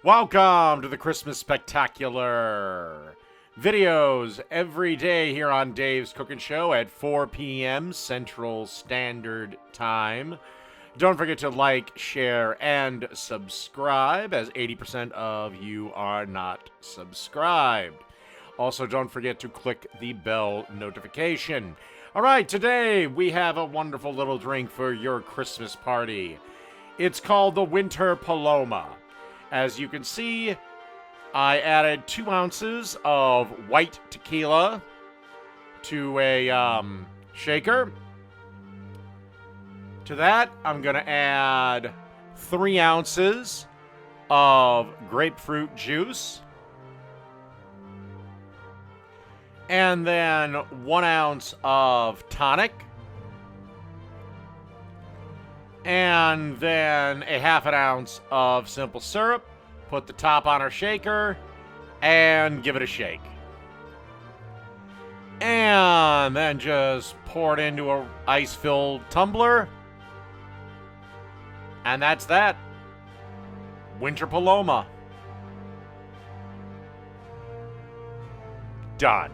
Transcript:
Welcome to the Christmas Spectacular. Videos every day here on Dave's Cooking Show at 4 p.m. Central Standard Time. Don't forget to like, share, and subscribe, as 80% of you are not subscribed. Also, don't forget to click the bell notification. All right, today we have a wonderful little drink for your Christmas party. It's called the Winter Paloma. As you can see, I added 2 ounces of white tequila to a shaker. To that, I'm going to add 3 ounces of grapefruit juice. And then 1 ounce of tonic. And then a half an ounce of simple syrup. Put the top on our shaker and give it a shake. And then just pour it into an ice-filled tumbler. And that's that. Winter Paloma. Done.